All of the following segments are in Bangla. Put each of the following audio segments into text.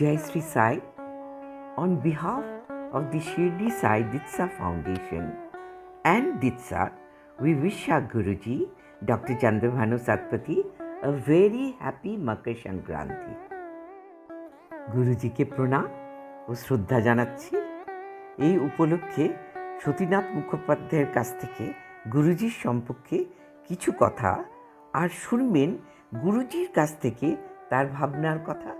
Jai Sri Sai, on behalf of the Shirdi Sai Ditsa Foundation and Ditsa, we wish our Guruji, Dr. Chandrabhanu Satpathy, a very happy Makar Sankranti. গুরুজিকে প্রণাম ও শ্রদ্ধা জানাচ্ছি। এই উপলক্ষে সতীনাথ মুখোপাধ্যায়ের কাছ থেকে গুরুজির সম্পর্কে কিছু কথা আর শুনবেন গুরুজির কাছ থেকে তার ভাবনার কথা।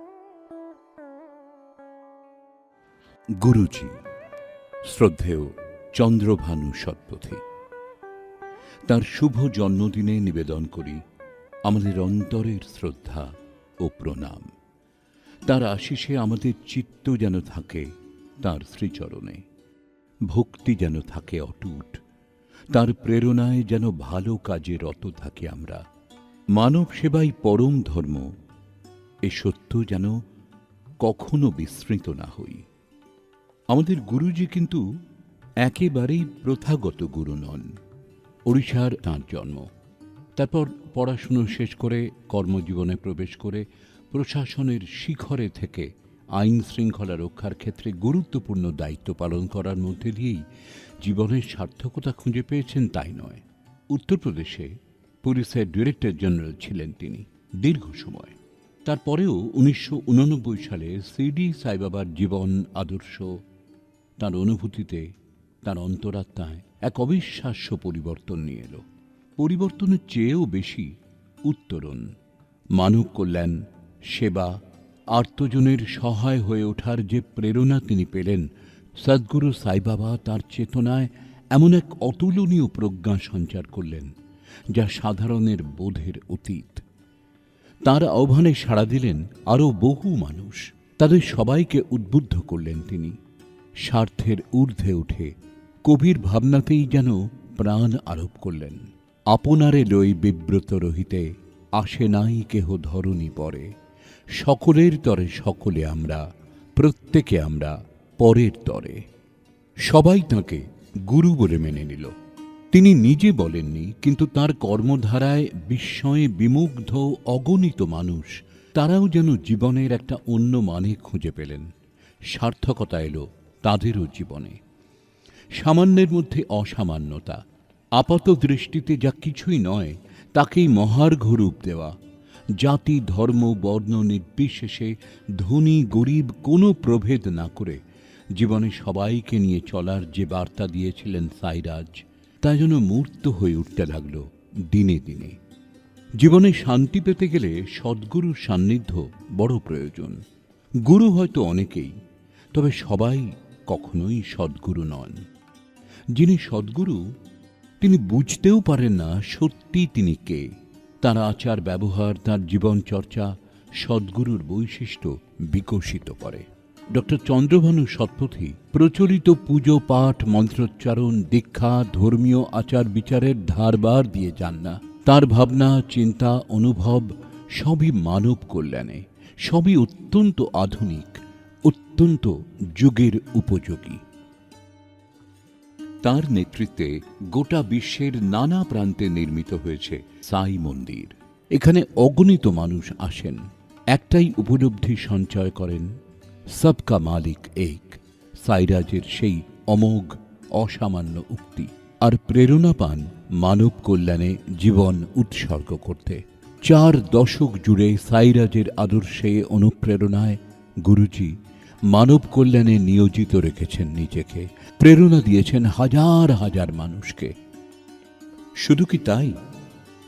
গুরুজি শ্রদ্ধেয় চন্দ্রভানু সৎপথী, তার শুভ জন্মদিনে নিবেদন করি আমাদের অন্তরের শ্রদ্ধা ও প্রণাম। তার আশিসে আমাদের চিত্ত যেন থাকে তার শ্রীচরণে, ভক্তি যেন থাকে অটুট, তার প্রেরণায় যেন ভালো কাজে রত থাকি আমরা। মানব সেবাই পরম ধর্ম, এ সত্য যেন কখনো বিস্মৃত না হই। আমাদের গুরুজি কিন্তু একেবারেই প্রথাগত গুরু নন। ওড়িশার তাঁর জন্ম, তারপর পড়াশুনো শেষ করে কর্মজীবনে প্রবেশ করে প্রশাসনের শিখরে থেকে আইন শৃঙ্খলা রক্ষার ক্ষেত্রে গুরুত্বপূর্ণ দায়িত্ব পালন করার মধ্যে দিয়েই জীবনের সার্থকতা খুঁজে পেয়েছেন তাই নয়। উত্তরপ্রদেশে পুলিশের ডিরেক্টর জেনারেল ছিলেন তিনি দীর্ঘ সময়। তারপরেও 1989 সালে শিরডি সাইবাবার জীবন আদর্শ, তার অনুভূতিতে, তার অন্তরাত্মায় এক অবিশ্বাস্য পরিবর্তন নিয়ে এলো। পরিবর্তনের চেয়েও বেশি উত্তরণ, মানব কল্যাণ, সেবা, আর্তজনের সহায় হয়ে ওঠার যে প্রেরণা তিনি পেলেন, সদ্গুরু সাইবাবা তার চেতনায় এমন এক অতুলনীয় প্রজ্ঞা সঞ্চার করলেন যা সাধারণের বোধের অতীত। তার আহ্বানে সাড়া দিলেন আরও বহু মানুষ, তাদের সবাইকে উদ্বুদ্ধ করলেন তিনি। স্বার্থের ঊর্ধ্বে উঠে কবির ভাবনাতেই যেন প্রাণ আরোপ করলেন। আপনারে লই বিব্রত রহিতে, আসে নাই কেহ ধরণী পরে, সকলের তরে সকলে আমরা, প্রত্যেকে আমরা পরের তরে। সবাই তাঁকে গুরু বলে মেনে নিল। তিনি নিজে বলেননি, কিন্তু তার কর্মধারায় বিস্ময়ে বিমুগ্ধ অগণিত মানুষ, তারাও যেন জীবনের একটা অন্য মানে খুঁজে পেলেন। সার্থকতা এলো তাদেরও জীবনে। সামান্যের মধ্যে অসামান্যতা, আপাত দৃষ্টিতে যা কিছুই নয় তাকেই মহার্ঘ রূপ দেওয়া, জাতি ধর্ম বর্ণ নির্বিশেষে ধনী গরিব কোনো প্রভেদ না করে জীবনে সবাইকে নিয়ে চলার যে বার্তা দিয়েছিলেন সাইরাজ, তা যেন মূর্ত হয়ে উঠতে লাগল দিনে দিনে। জীবনে শান্তি পেতে গেলে সদ্গুরুর সান্নিধ্য বড় প্রয়োজন। গুরু হয়তো অনেকেই, তবে সবাই কখনোই সদ্গুরু নন। যিনি সদ্গুরু তিনি বুঝতেও পারেন না সত্যি তিনি কে। তার আচার ব্যবহার, তার জীবন চর্চা সদ্গুরুর বৈশিষ্ট্য বিকশিত করে। ডক্টর চন্দ্রভানু সৎপথী প্রচলিত পুজো পাঠ মন্ত্রোচ্চারণ দীক্ষা ধর্মীয় আচার বিচারের ধারবার দিয়ে যান না। তার ভাবনা চিন্তা অনুভব সবই মানব কল্যাণে, সবই অত্যন্ত আধুনিক, অত্যন্ত যুগের উপযোগী। তার নেতৃত্বে গোটা বিশ্বের নানা প্রান্তে নির্মিত হয়েছে সাই মন্দির। এখানে অগণিত মানুষ আসেন, একটাই উপলব্ধি সঞ্চয় করেন, সবকা মালিক এক, সাইরাজের সেই অমোঘ অসামান্য উক্তি, আর প্রেরণা পান মানব কল্যাণে জীবন উৎসর্গ করতে। 4 দশক জুড়ে সাইরাজের আদর্শে অনুপ্রেরণায় গুরুজি মানব কল্যাণে নিয়োজিত রেখেছেন নিজেকে, প্রেরণা দিয়েছেন হাজার হাজার মানুষকে। শুধু কি তাই,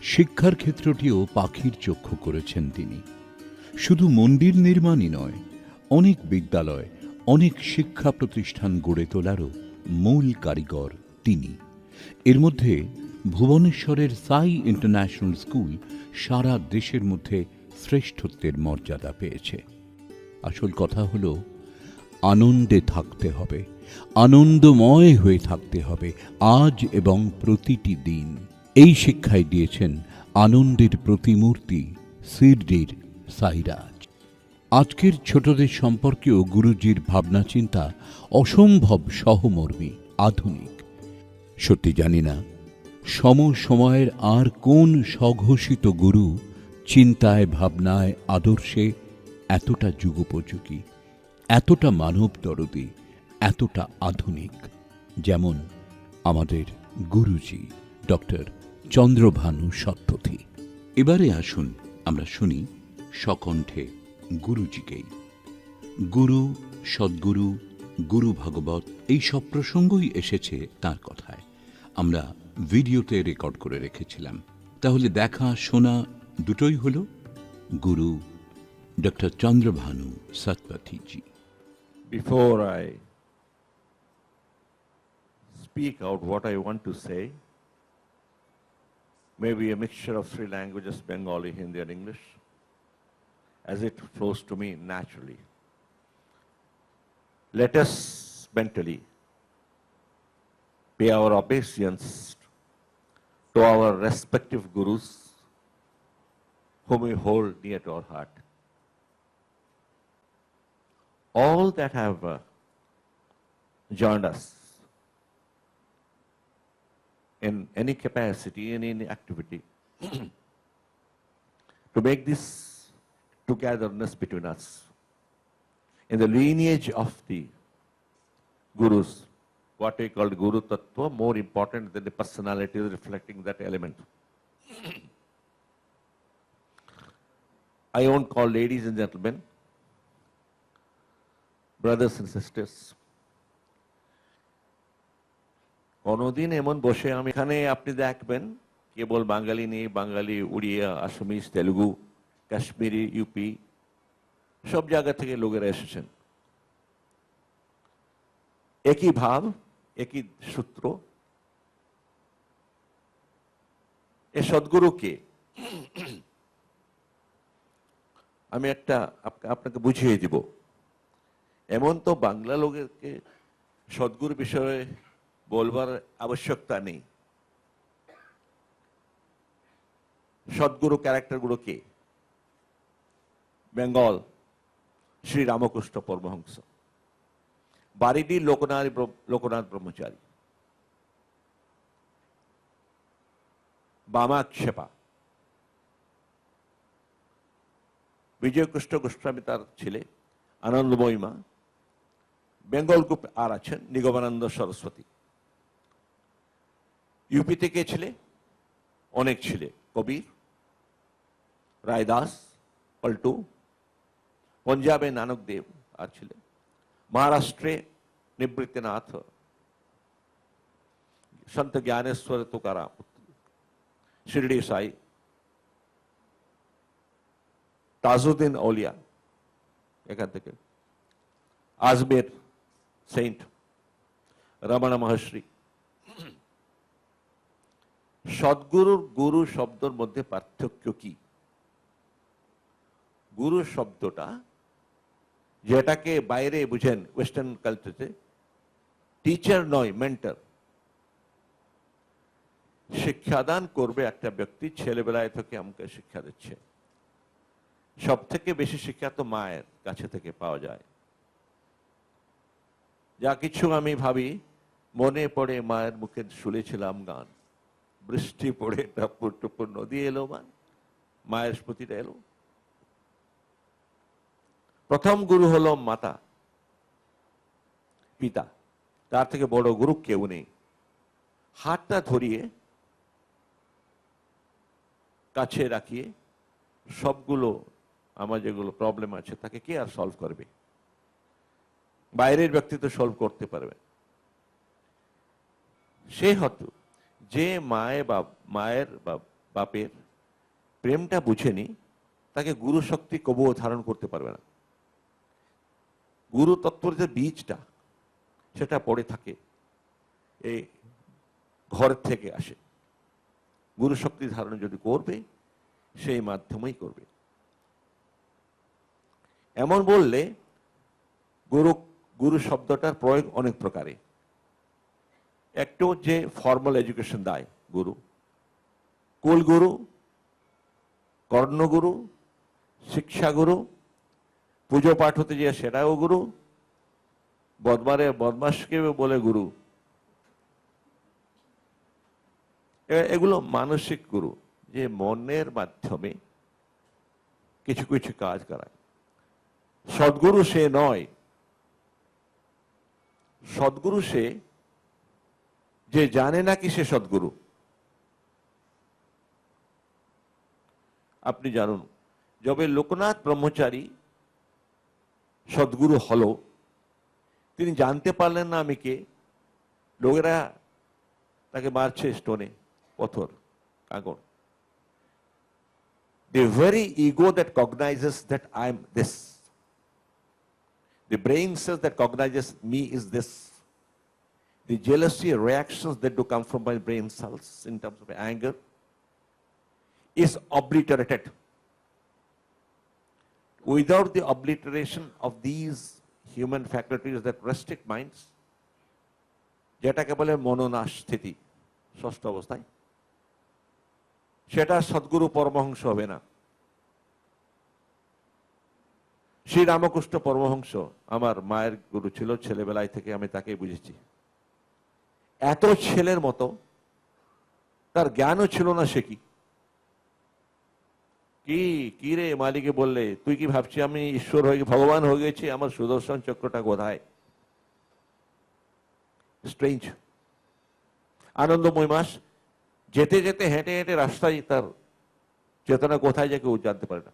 শিক্ষার ক্ষেত্রটিও পাখির চক্ষু করেছেন তিনি। শুধু মন্দির নির্মাণই নয়, অনেক বিদ্যালয়, অনেক শিক্ষা প্রতিষ্ঠান গড়ে তোলারও মূল কারিগর তিনি। এর মধ্যে ভুবনেশ্বরের সাই ইন্টারন্যাশনাল স্কুল সারা দেশের মধ্যে শ্রেষ্ঠত্বের মর্যাদা পেয়েছে। আসল কথা হলো, আনন্দে থাকতে হবে, আনন্দময় হয়ে থাকতে হবে আজ এবং প্রতিটি দিন। এই শিক্ষাই দিয়েছেন আনন্দের প্রতিমূর্তি শিরডির সাইরাজ। আজকের ছোটদের সম্পর্কেও গুরুজির ভাবনা চিন্তা অসম্ভব সহমর্মী, আধুনিক। সত্যি জানি না সময়ের আর কোন স্বঘোষিত গুরু চিন্তায় ভাবনায় আদর্শে এতটা যুগোপযোগী, এতটা মানব দরদী, এতটা আধুনিক, যেমন আমাদের গুরুজি ডক্টর চন্দ্রভানু সৎপথী। এবারে আসুন আমরা শুনি সকণ্ঠে গুরুজিকেই। গুরু, সদ্গুরু, গুরু ভাগবত এই সব প্রসঙ্গই এসেছে তার কথায়। আমরা ভিডিওতে রেকর্ড করে রেখেছিলাম। তাহলে দেখা শোনা দুটোই হলো গুরু doctor Chandrabhanu Satpathiji. Before I speak out what I want to say, maybe a mixture of three languages, Bengali, Hindi, and English, as it flows to me naturally. Let us mentally pay our obeisance to our respective gurus whom we hold near to our heart. All that have joined us in any capacity, in any activity, to make this togetherness between us in the lineage of the gurus, what we call Guru Tattva, more important than the personality reflecting that element. I won't call ladies and gentlemen, brothers and sisters. কোনদিন এমন বসে আমি এখানে আপনি দেখবেন কেবল বাঙালি নেই, বাঙালি, উড়িয়া, আসামিজ, তেলুগু, কাশ্মীরি, ইউপি, সব জায়গা থেকে লোকেরা এসেছেন। একই ভাব, একই সূত্র। এ সদ্গুরু কে? আমি একটা আপনাকে বুঝিয়ে দিব। এমন তো বাংলা লোকেরকে সদ্গুরু বিষয়ে বলবার আবশ্যকতা নেই। সদ্গুরু ক্যারেক্টারগুলো কে? বেঙ্গল, শ্রী রামকৃষ্ণ পরমহংস, বারিডি লোকনাথ ব্রহ্মচারী, বামাক্ষেপা, বিজয়কৃষ্ণ গোস্বামী তার ছেলে, আনন্দময়ী মা, বেঙ্গল গ্রুপ আর আছেন নিগমানন্দ সরস্বতী। ইউপি থেকে ছিলে অনেক ছিলে, কবির, রায়দাস, পল্টু, পঞ্জাবে নানক দেব আর ছিলেন, মহারাষ্ট্রে নিবৃত্তিনাথ, সন্ত জ্ঞানেশ্বর তুকারাম, শিরডি সাই, তাজউদ্দিন আউলিয়া এখান থেকে, আজমের সেন্ট, রমণ মহর্ষি। সদ্গুরুর গুরু শব্দের মধ্যে পার্থক্য কি? গুরু শব্দটা যেটাকে বাইরে বুঝেন ওয়েস্টার্ন কালচারে, টিচার নয়, মেন্টর। শিক্ষাদান করবে একটা ব্যক্তি, ছেলেবেলায় থেকে আমাকে শিক্ষা দিচ্ছে। সব থেকে বেশি শিক্ষা তো মায়ের কাছে থেকে পাওয়া যায়। যা কিছু আমি ভাবি, মনে পড়ে মায়ের মুখে শুনেছিলাম গান, বৃষ্টি পড়ে টপুর টপুর নদী এলো, মায়ের স্মৃতিটা এলো। প্রথম গুরু হলো মাতা, পিতা, তার থেকে বড় গুরু কেউ নেই। হাতটা ধরিয়ে কাছে রাখিয়ে সবগুলো আমার যেগুলো প্রবলেম আছে তাকে কে আর সলভ করবে? বাইরের ব্যক্তি তো সলভ করতে পারবে। সে হয়তো যে মায়ের বা বাপের প্রেমটা বুঝেনি, তাকে গুরু শক্তি কবুও ধারণ করতে পারবে না। গুরু তত্ত্বের যে বীজটা সেটা পড়ে থাকে, এই ঘর থেকে আসে। গুরু শক্তি ধারণ যদি করবে, সেই মাধ্যমেই করবে। এমন বললে গুরু শব্দটার প্রয়োগ অনেক প্রকারে। একটু যে ফর্মাল এডুকেশন দেয় গুরু, কুলগুরু, কর্ণগুরু, শিক্ষাগুরু, পুজো পাঠ হতে যে সেটাও গুরু, বদমাসকে বলে গুরু। এগুলো মানসিক গুরু, যে মনের মাধ্যমে কিছু কিছু কাজ করায়। সদ্গুরু সে নয় সদ্গুরু সে যে জানে না কি সে সদ্গুরু। আপনি জানুন, যবে লোকনাথ ব্রহ্মচারী সদ্গুরু হলো, তিনি জানতে পারলেন না আমি কে। লোকেরা তাকে মারছে স্টোনে, পথর, কাঁকড়। The very ego that cognizes that I am this, the brain cells that cognizes me is this, the jealousy reactions that do come from my brain cells in terms of anger is obliterated. Without the obliteration of these human faculties that restrict minds, যেটাকে বলে মনোনাশ স্থিতি ষষ্ঠ অবস্থায়, সেটা সদ্গুরু পরমহংস হবে না। শ্রী রামকৃষ্ণ পরমহংস আমার মায়ের গুরু ছিল, ছেলেবেলায় থেকে আমি তাকে বুঝেছি। এত ছেলের মতো তার জ্ঞানও ছিল না। সে কি রে মালিকে বললে, তুই কি ভাবছি আমি ঈশ্বর হয়ে ভগবান হয়ে গেছি? আমার সুদর্শন চক্রটা কোথায়? স্ট্রেঞ্জ। আনন্দময় মাস যেতে যেতে হেঁটে হেঁটে রাস্তায় তার চেতনা কোথায় যায় কেউ জানতে পারে না।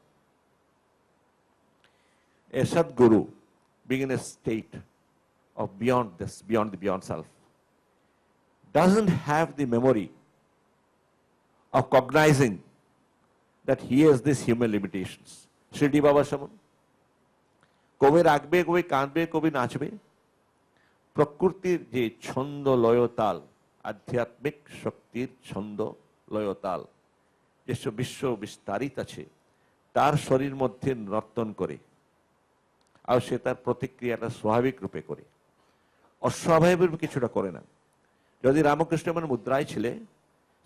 A Sadguru being in a state of beyond this, beyond the beyond self, doesn't have the memory of cognizing that he has these human limitations. Shirdi Baba Shaman, কবি রাখবে, কবি কাঁদবে, কবি নাচবে। প্রকৃতির যে ছন্দ লয়তাল, আধ্যাত্মিক শক্তির ছন্দ লয়তাল যেসব বিশ্ব বিস্তারিত আছে, তার শরীর মধ্যে নর্তন করে, আর সে তার প্রতিক্রিয়াটা স্বাভাবিক রূপে করে, অস্বাভাবিক কিছুটা করে না। যদি রামকৃষ্ণ এমন মুদ্রায় ছিলে,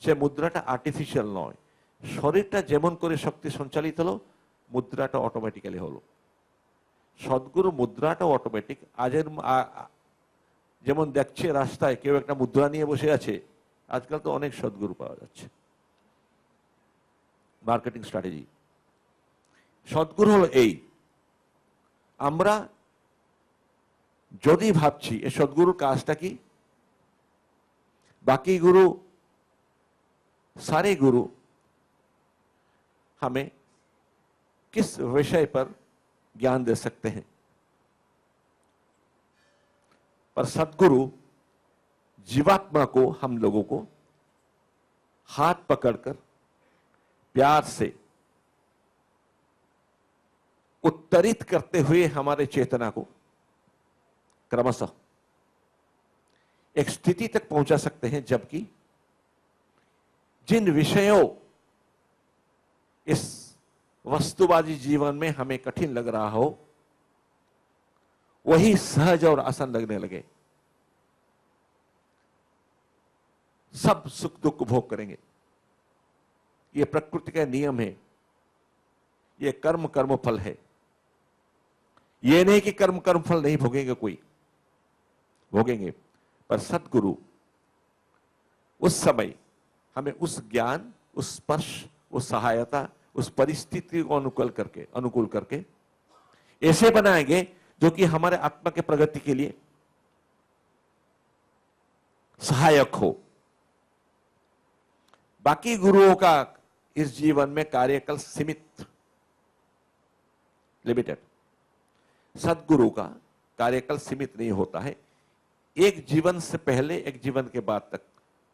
সে মুদ্রাটা আর্টিফিশিয়াল নয়, শরীরটা যেমন করে শক্তি সঞ্চালিত হলো, মুদ্রাটা অটোমেটিক্যালি হলো। সদ্গুরু মুদ্রাটাও অটোমেটিক। যেমন দেখছে রাস্তায় কেউ একটা মুদ্রা নিয়ে বসে আছে, আজকাল তো অনেক সদ্গুরু পাওয়া যাচ্ছে, মার্কেটিং স্ট্র্যাটেজি। সদ্গুরু হলো এই, আমরা যদি ভাবছি এ সদ্গুরুর কাজটা কি, बाकी गुरु सारे गुरु हमें किस विषय पर ज्ञान दे सकते हैं, पर सद्गुरु जीवात्मा को, हम लोगों को हाथ पकड़कर प्यार से उत्तरित करते हुए हमारे चेतना को क्रमशः एक स्थिति तक पहुंचा सकते हैं, जबकि जिन विषयों इस वस्तुवादी जीवन में हमें कठिन लग रहा हो, वही सहज और आसान लगने लगे। सब सुख दुख भोग करेंगे। ये प्रकृति का नियम है, ये कर्म कर्म फल है। ये नहीं कि कर्म कर्म फल नहीं भोगेंगे, कोई भोगेंगे, पर सद्गुरु उस समय हमें उस ज्ञान, उस स्पर्श, उस सहायता, उस परिस्थिति को अनुकूल करके ऐसे बनाएंगे जो कि हमारे आत्मा के प्रगति के लिए सहायक हो। बाकी गुरुओं का इस जीवन में कार्यकाल सीमित, लिमिटेड। सद्गुरु का कार्यकाल सीमित नहीं होता है, एक जीवन से पहले एक जीवन के बाद तक।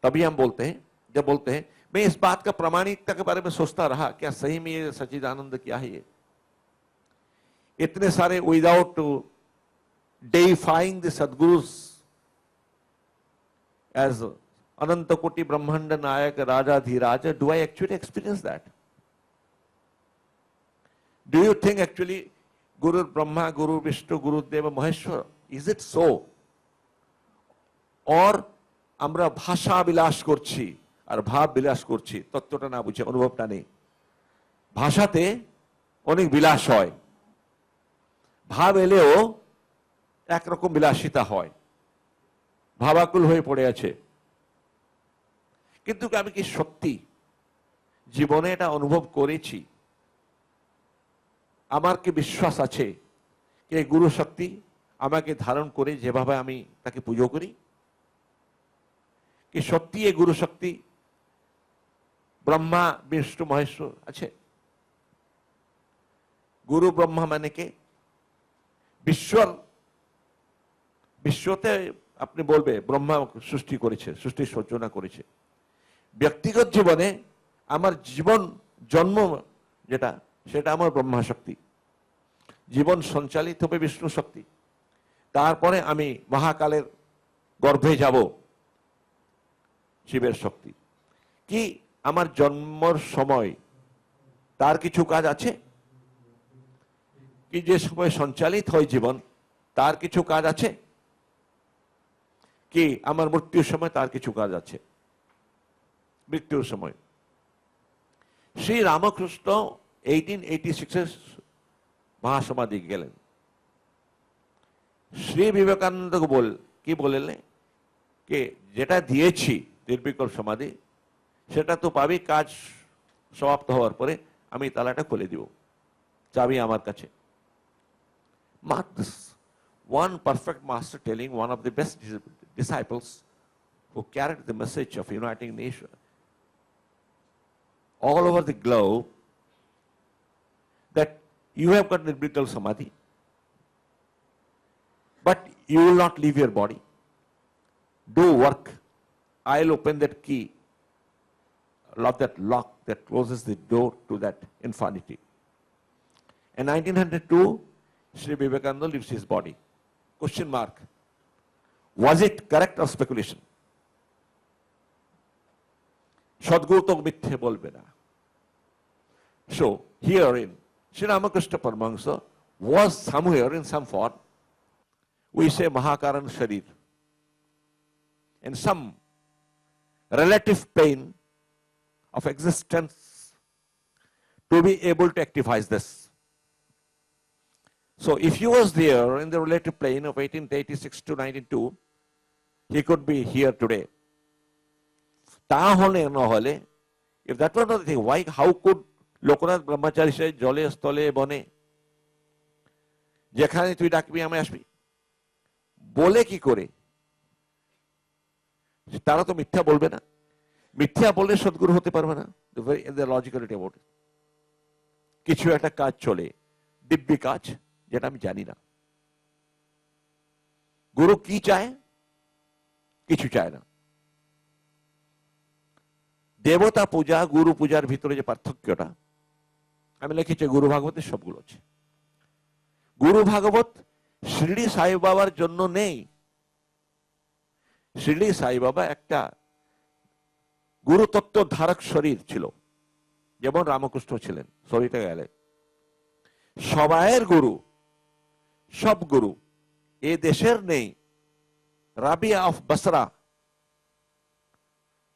तभी हम बोलते हैं, जब बोलते हैं मैं इस बात का प्रामाणिकता के बारे में सोचता रहा, क्या सही में ये सच्चिदानंद क्या है? ये इतने सारे without deifying the sadgurus as अनंत कोटि ब्रह्मांड नायक राजाधिराज, do I actually experience that? Do you think actually guru Brahma, Guru Vishnu, Gurudev Maheshwar, is it so? और আমরা ভাষা বিলাস করছি আর ভাব বিলাস করছি, তত্ত্বটা না বুঝে, অনুভবটা নেই। ভাষাতে অনেক বিলাস হয়, ভাব এলেও একরকম বিলাসিতা হয়, ভাবাকুল হয়ে পড়ে আছে। কিন্তু আমি কি সত্যি জীবনে এটা অনুভব করেছি? আমার কি বিশ্বাস আছে যে গুরু শক্তি আমাকে ধারণ করে যেভাবে আমি তাকে পুজো করি, কি সত্যি এই গুরু শক্তি ব্রহ্মা বিষ্ণু মহেশ্বর আছে? গুরু ব্রহ্মা মানে কে? বিশ্বর, বিশ্বতে আপনি বলবে ব্রহ্মা সৃষ্টি করেছে, সৃষ্টির সূচনা করেছে। ব্যক্তিগত জীবনে আমার জীবন জন্ম যেটা, সেটা আমার ব্রহ্মা শক্তি। জীবন সঞ্চালিত হবে বিষ্ণু শক্তি। তারপরে আমি মহাকালের গর্ভে যাব, শিবের শক্তি। কি আমার জন্মর সময় তার কিছু কাজ আছে? কি যে সময় সঞ্চালিত হয় জীবন, তার কিছু কাজ আছে? কি আমার মৃত্যুর সময় তার কিছু কাজ আছে? মৃত্যুর সময় শ্রী রামকৃষ্ণ 1886 মহাসমাধি গেলেন। শ্রী বিবেকানন্দ কি বললেন? কে যেটা দিয়েছি নির্বিকল্প সমাধি, সেটা তো পাবি, কাজ সমাপ্ত হওয়ার পরে আমি তালাটা খুলে দিব, চাবি আমার কাছে। Mark this. One perfect master telling one of the best disciples who carried the message of uniting nation all over the globe, that you have got Nirbikal Samadhi, but you will not leave your body. Do work. I'll open that key, that lock that closes the door to that infinity. In 1902, Sri Vivekananda leaves his body. Question mark. Was it correct or speculation? Sadguru to mithe bolbe na. So, herein, Sri Ramakrishna Paramahansa was somewhere in some form, we say Mahakaran Sharir, in some relative plane of existence to be able to activize this. So if he was there in the relative plane of 1886 to 1902, he could be here today. If that was not the thing, why, how could Lokanath Brahmachari say, Jole Stole Bone, যেখানে তুই ডাকবি আমি আসবি, বলে কি করে? তারা তো মিথ্যা বলবে না। মিথ্যা বললে সদ্গুরু হতে পারবে না। The logicality about it. কিছু একটা কাজ চলে, দিব্যি কাজ, যেটা আমি জানি না। গুরু কি চায়? কিছু চায় না। দেবতা পূজা, গুরু পূজার ভিতরে যে পার্থক্যটা আমি লিখেছি, গুরু ভাগবতের সবগুলো আছে। গুরু ভাগবত শিরডি সাই বাবার জন্য নেই। শিরডি সাই বাবা একটা গুরুতত্ত্ব ধারক শরীর ছিল, যেমন রামকৃষ্ণ ছিলেন। শরীরটা গেলে সবাইয়ের গুরু, সব গুরু এ দেশের নেই। রাবিয়া অফ বসরা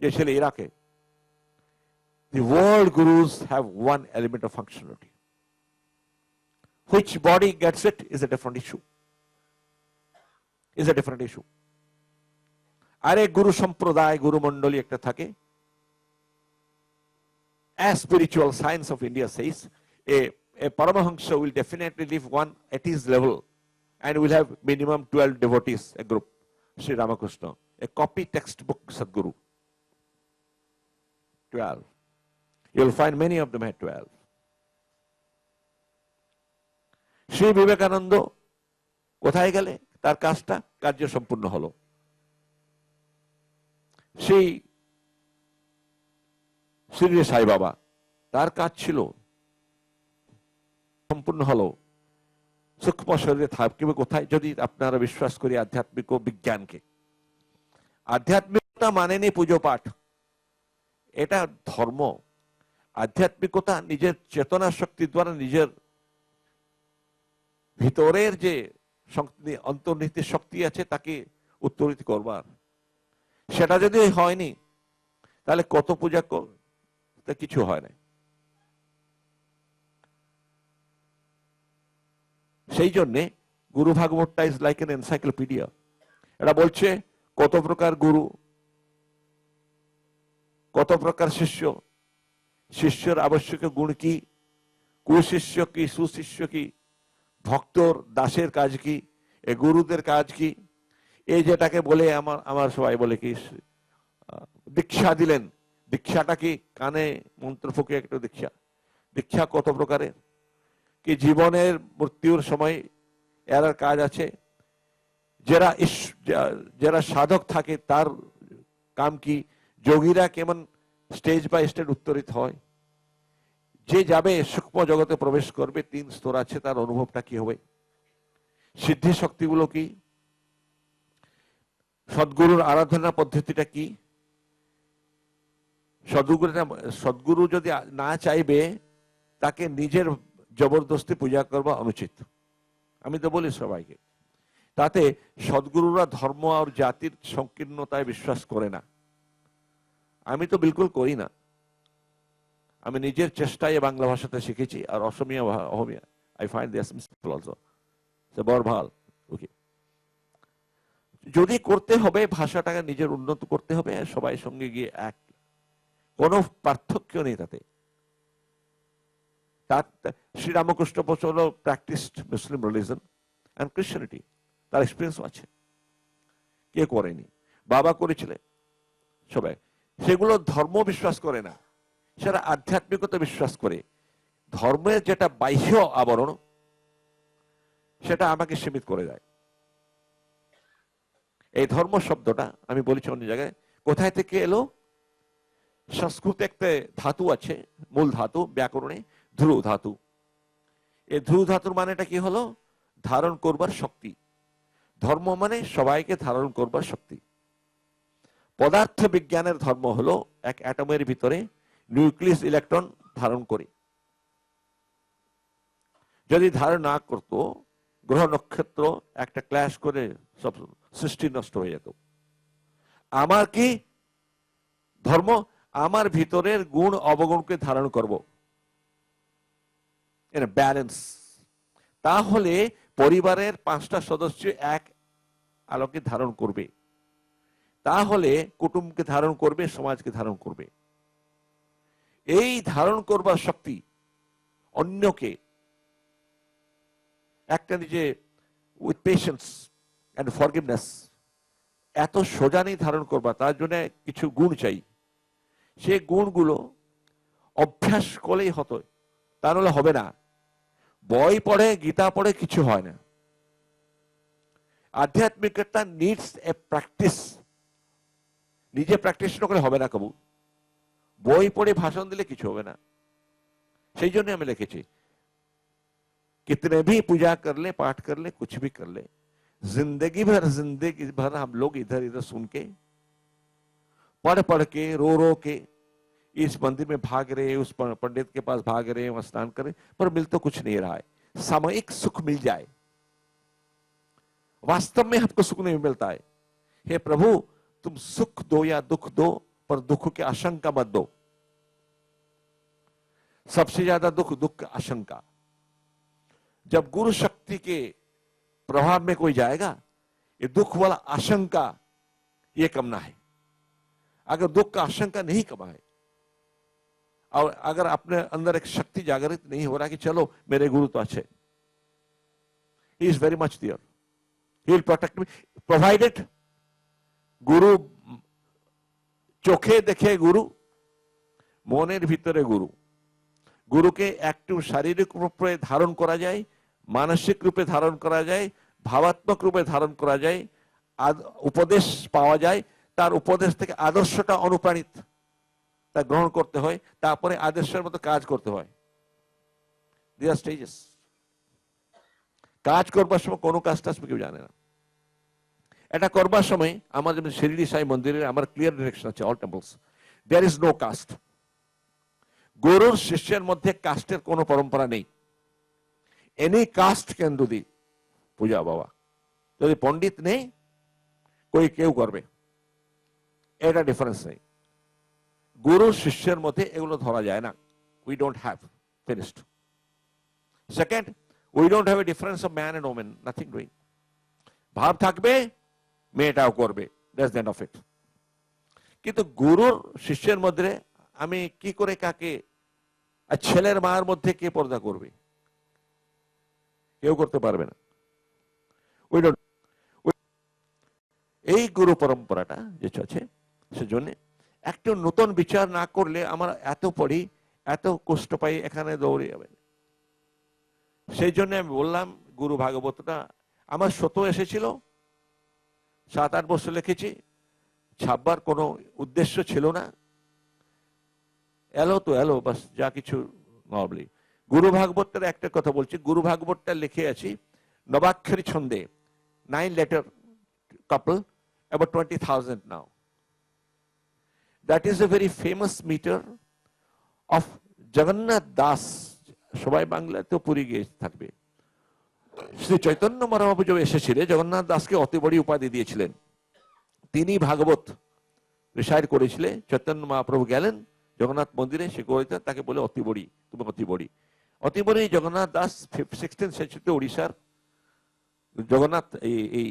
যে ছিল ইরাকে, the world gurus have one element of functionality. Which body gets it is a different issue. Is a different issue. আরে গুরু সম্প্রদায়, গুরু মন্ডলী একটা থাকে। As spiritual science of India says, a Paramahamsa will definitely live one at his level and will have minimum 12 devotees, a group. Sri Ramakrishna, a copy textbook Sadguru. 12. You'll find many of them had 12. Sri Vivekananda কোথায় গেলে? তার কাজটা কার্য সম্পূর্ণ হলো। সেই শ্রী সাই বাবা, তার কাজ ছিল সম্পূর্ণ হলো। সূক্ষ্ম শরীরে থাকবে কোথায়? যদি আপনারা বিশ্বাস করি আধ্যাত্মিক ও বিজ্ঞানকে। আধ্যাত্মিকতা মানে নেই পুজো পাঠ, এটা ধর্ম। আধ্যাত্মিকতা নিজের চেতনা শক্তি দ্বারা নিজের ভিতরের যে অন্তর্নিহিত শক্তি আছে তাকে উত্তরিত করবার। সেটা যদি হয়নি তাহলে কত পূজা কিছু হয় না। সেই জন্যে গুরু ভাগবতটা ইজ লাইক এন এনসাইক্লোপিডিয়া। এটা বলছে কত প্রকার গুরু, কত প্রকার শিষ্য, শিষ্যের আবশ্যক গুণ কি, কুশিষ্য কি, সুশিষ্য কি, ভক্তর দাসের কাজ কি, এই গুরুদের কাজ কি? এই যেটাকে বলে আমার আমার সবাই বলে কি দীক্ষা দিলেন, দীক্ষাটা কি? কানে মন্ত্র ফুঁকে একটা দীক্ষা। দীক্ষা কত প্রকারের, কি জীবনের মৃত্যুর সময় এর কাজ আছে। যারা সাধক থাকে তার কাম কি? যোগীরা কেমন স্টেজ বাই স্টেজ উত্তরিত হয়, যে যাবে সূক্ষ্ম জগতে প্রবেশ করবে, 3 স্তর আছে, তার অনুভবটা কি হবে, সিদ্ধি শক্তিগুলো কি, সদ্গুরুর আরাধনা পদ্ধতিটা কি। সদ্গুরু যদি না চাইবে, তাকে নিজের জবরদস্তি পূজা করবা অনুচিত। আমি তো বলি সবাইকে, তাতে সদ্গুরুরা ধর্ম আর জাতির সংকীর্ণতায় বিশ্বাস করে না। আমি তো বিলকুল করি না। আমি নিজের চেষ্টায় বাংলা ভাষাতে শিখেছি, আর Asamiya I find this simple also, সে বড় ভাল। ওকে, যদি করতে হবে ভাষাটাকে নিজের উন্নত করতে হবে, সবাই সঙ্গে গিয়ে এক, কোনো পার্থক্য নেই তাতে। শ্রীরামকৃষ্ণ প্রচল practised Muslim religion and Christianity, তার এক্সপিরিয়েন্স আছে। কে করেনি? বাবা করেছিলেন সবাই। সেগুলো ধর্ম বিশ্বাস করে না, সেটা আধ্যাত্মিকতা বিশ্বাস করে। ধর্মের যেটা বাহ্য আবরণ, সেটা আমাকে সীমিত করে দেয়। এই ধর্ম শব্দটা আমি বলেছি অন্য জায়গায়, কোথায় থেকে এলো? সংস্কৃতে একটা ধাতু আছে, মূল ধাতু ব্যাকরণে, ধ্রু ধাতু। এই ধ্রু ধাতুর মানেটা কি হলো? ধারণ করবার শক্তি। ধর্ম মানে সবাইকে ধারণ করবার শক্তি। পদার্থ বিজ্ঞানের ধর্ম হলো এক অ্যাটমের ভিতরে নিউক্লিয়াস ইলেকট্রন ধারণ করে। যদি ধারণ না করতো, গ্রহ নক্ষত্র একটা ক্ল্যাশ করে সব সৃষ্টি নষ্ট হয়ে যেত। আমার কি ধর্ম? আমার ভিতরের গুণ অবগুণকে ধারণ করব, ব্যালেন্স। তাহলে পরিবারের 5টা সদস্য এক আলোকে ধারণ করবে, তাহলে কুটুম্বকে ধারণ করবে, সমাজকে ধারণ করবে। এই ধারণ করবার শক্তি অন্যকে একটা নিজে উইথ পেশেন্স এন্ড ফরগিভনেস এত সোজা নেই ধারণ করবা, তার জন্য কিছু গুণ চাই। সে গুণগুলো অভ্যাস করলেই হতো, তা নাহলে হবে না। বই পড়ে গীতা পড়ে কিছু হয় না। আধ্যাত্মিকতা নিডস এ প্র্যাকটিস। নিজে প্র্যাকটিস না করে হবে না কবু। বই পড়ে ভাষণ দিলে কিছু হবে না। সেই জন্য আমি লিখেছি, कितने भी पूजा कर ले, पाठ कर ले, कुछ भी कर ले, जिंदगी भर हम लोग इधर इधर सुन के, पढ़ पढ़ के, रो के इस मंदिर में भाग रहे, उस पंडित के पास भाग रहे, वहां स्नान कर रहे, पर मिल तो कुछ नहीं रहा है। सामयिक सुख मिल जाए, वास्तव में हमको सुख नहीं मिलता है। हे प्रभु, तुम सुख दो या दुख दो, पर दुख की आशंका मत दो। सबसे ज्यादा दुख की आशंका। जब गुरु शक्ति के प्रभाव में कोई जाएगा, ये दुख वाला आशंका ये कमना है। अगर दुख का आशंका नहीं कमा है, और अगर अपने अंदर एक शक्ति जागृत नहीं हो रहा कि चलो मेरे गुरु तो अच्छे, he is very much there, he will protect me, provided गुरु চোখে দেখে গুরু, মনের ভিতরে গুরু। গুরুকে একটু শারীরিক রূপে ধারণ করা যায়, মানসিক রূপে ধারণ করা যায়, ভাবাত্মক রূপে ধারণ করা যায়, উপদেশ পাওয়া যায়, তার উপদেশ থেকে আদর্শটা অনুপ্রাণিত, তা গ্রহণ করতে হয়, তারপরে আদর্শের মতো কাজ করতে হয়। This stages. কাজ করবার সময় কোনো কাজটা কেউ জানে না। এটা করবার সময় আমার যেমন শিরডি সাই মন্দিরে আমার ক্লিয়ার ডিরেকশন আছে, all temples there is no caste. গুরুর শিষ্যের মধ্যে কাস্টের কোনো পরম্পরা নেই। Any caste can do the puja Baba. যদি পণ্ডিত নেই, কেউ করবে, এটা ডিফারেন্স নেই। গুরু শিষ্যের মধ্যে এগুলো ধরা যায় না। We don't have finished. Second, we don't have a difference of man and women, nothing doing. ভাব থাকবে, মেয়েটাও করবে, that's the end of it. কিন্তু গুরুর শিষ্যের মধ্যে আমি কি করে কাকে, আর ছেলের মায়ের মধ্যে কে পর্দা করবে? কেউ করতে পারবে না। We don't. এই গুরু পরম্পরাটা যে আছে সেজন্য একটু নতুন বিচার না করলে আমরা এত পড়ি, এত কষ্ট পাই, এখানে দৌড়ে যাবে। সেই জন্য আমি বললাম গুরু ভাগবতটা আমার শত এসেছিল, 7-8 বছর লিখেছি, ছাপবার কোনো উদ্দেশ্য ছিল না, এলো তো এলো বাস, যা কিছু নর্মালি। গুরু ভাগবতটার একটা কথা বলছি, গুরু ভাগবতটা লিখে আছি নবাক্ষরী ছন্দে, 9 letter couple, about 20,000 now. That is a very famous meter of Jagannath Das. সবাই বাংলাতেও পুরী গিয়ে থাকবে। শ্রী চৈতন্য মহাপ্রভু যখন এসেছিলেন, জগন্নাথ দাসকে অতি বড় উপাধি দিয়েছিলেন। তিনি ভাগবত রিসাইড করেছিলেন। চৈতন্য মহাপ্রভু গেলেন জগন্নাথ মন্দিরে, সে করেছেন, তাকে বলে অতি বড়ি, তুমি অতি বড়ি। অতি বড়ি জগন্নাথ দাস 16th century উড়িষ্যার জগন্নাথ এই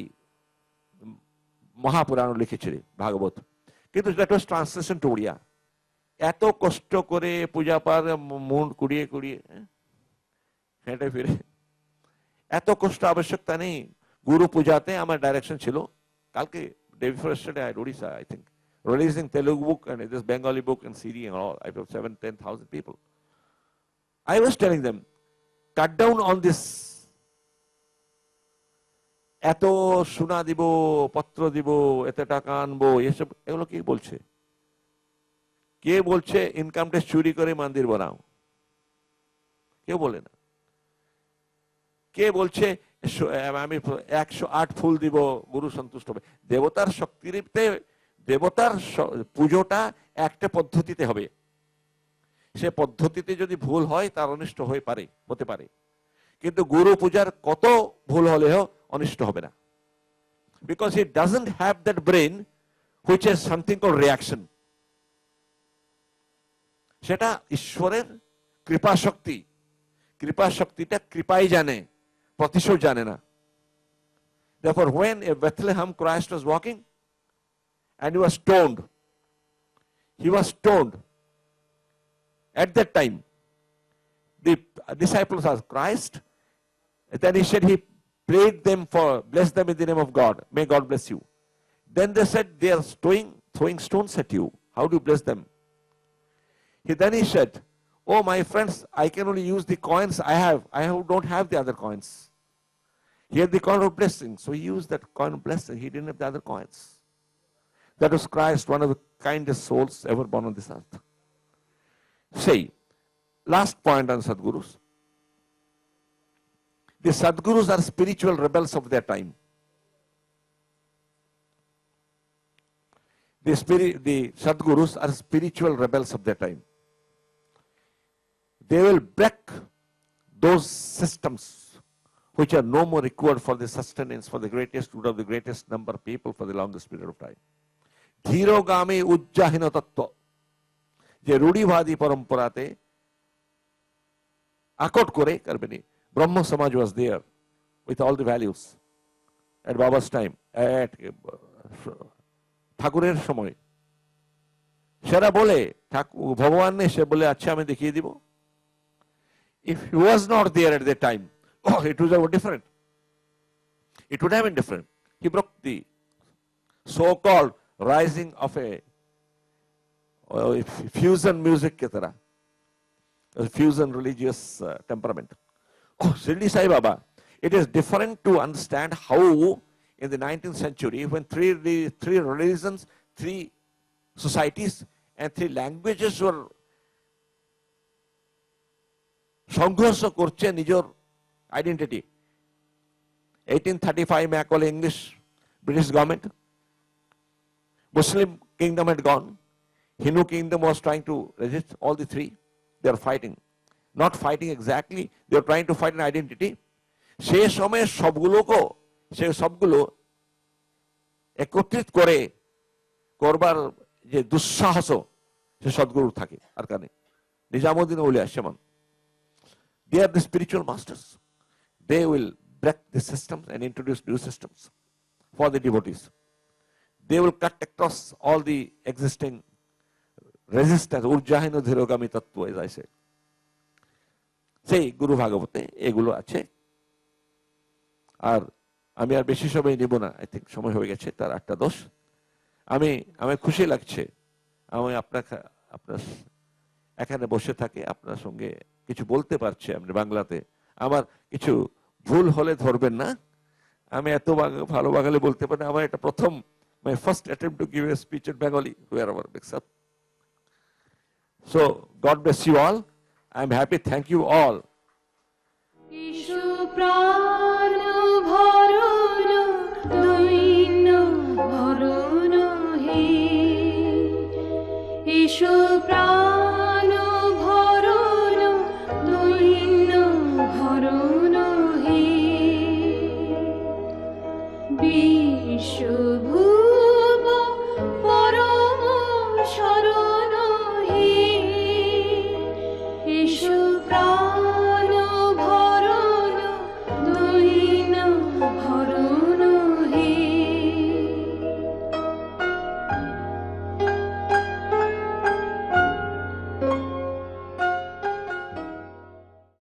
মহাপুরাণ লিখেছিলেন ভাগবত, কিন্তু দ্যাট ওয়াজ ট্রান্সলেশন টু উড়িয়া। এত কষ্ট করে পূজা পার মন কুড়িয়ে কুড়িয়ে হেঁটে ফিরে, এত কষ্ট আবশ্যকতা নেই। গুরু পূজাতে আমার ডাইরেকশন ছিল, কালকে day before yesterday I had Odisha, I think, releasing Telugu book and this Bengali book and CD and all. I have 7-10,000 people. I was telling them, cut down on this. এত সোনা দিব, পত্র দিব, এত টাকা আনবো, এসব এগুলো কি বলছে? কে বলছে ইনকাম ট্যাক্স চুরি করে মন্দির বানাও? কেউ বলে না। কে বলছে আমি 108 ফুল দিব, গুরু সন্তুষ্ট হবে? দেবতার শক্তিতে, দেবতার পুজোটা একটা পদ্ধতিতে হবে। সে পদ্ধতিতে যদি ভুল হয় তার অনিষ্ট হতে পারে, কিন্তু গুরু পূজার কত ভুল হলেও অনিষ্ট হবে না। Because he doesn't have that brain which has something called reaction. সেটা ঈশ্বরের কৃপা শক্তি। কৃপা শক্তিটা কৃপাই জানে, প্রতিশোধ জানে না। Therefore, when a Bethlehem Christ was walking and he was stoned, at that time the disciples asked Christ, and then he said he prayed them for, bless them in the name of God, may God bless you. Then they said they are throwing stones at you, how do you bless them? Then he said, oh my friends, I can only use the coins I don't have the other coins. He had the coin of blessing, so he used that coin of blessing. He didn't have the other coins. That was Christ, one of the kindest souls ever born on this earth. Say, last point on Sadgurus. The Sadgurus are spiritual rebels of their time. The Sadgurus are spiritual rebels of their time. They will break those systems which are no more required for the sustenance, for the greatest good of the greatest number of people for the longest period of time. ধীরগামী উজ্জাহীন তত্ত্ব, যে রূঢ়িবাদী পরম্পরাতে আকট করে করবেনি। ব্রহ্ম সমাজ was there with all the values at Baba's time, at ঠাকুরের সময়। সেরা বলে ভগবান এসে বলে, আচ্ছা আমি দেখিয়ে দিব। If he was not there at that time, it would have been different. It would have been different. He broke the so-called rising of a fusion music ki tarah, a fusion religious temperament. Shirdi Sai Baba, it is different to understand how in the 19th century, when three religions, 3 societies and 3 languages were সংঘর্ষ করছে নিজের identity. 1835 Macaulay English, British government. Muslim kingdom had gone. Hindu kingdom was trying to resist. All the 3, they are fighting. Not fighting exactly, they are trying to fight an identity. সেই সময় সবগুলো একত্রিত করে করবার যে দুঃসাহস, সে সদ্গুরুর থাকে আর কানে। নিজামুদ্দিন আউলিয়া সেমন, they are the spiritual masters. They will break the systems and introduce new systems for the devotees. They will cut across all the existing resistance. Urjahino dhirogami tattva, as I said. সেই গুরু ভাগবতে এগুলো আছে। আর আমি আর বেশি সময় নিব না, আই থিঙ্ক সময় হয়ে গেছে তার 8:10। আমি খুশি লাগছে আমি আপনার এখানে বসে থাকে আপনার সঙ্গে কিছু বলতে পারছি আমি বাংলাতে। আমার কিছু ভুল হলে ধরবেন না, আমি এত ভালো বাঙালি বলতে পারি না। আমার এটা প্রথম, my first attempt to give a speech in Bengali, wherever mix up. So, God bless you all. I'm happy. Thank you all. Ishu প্রাণ ভরণ দৈন্য ভরণ হে ইশু প্রাণ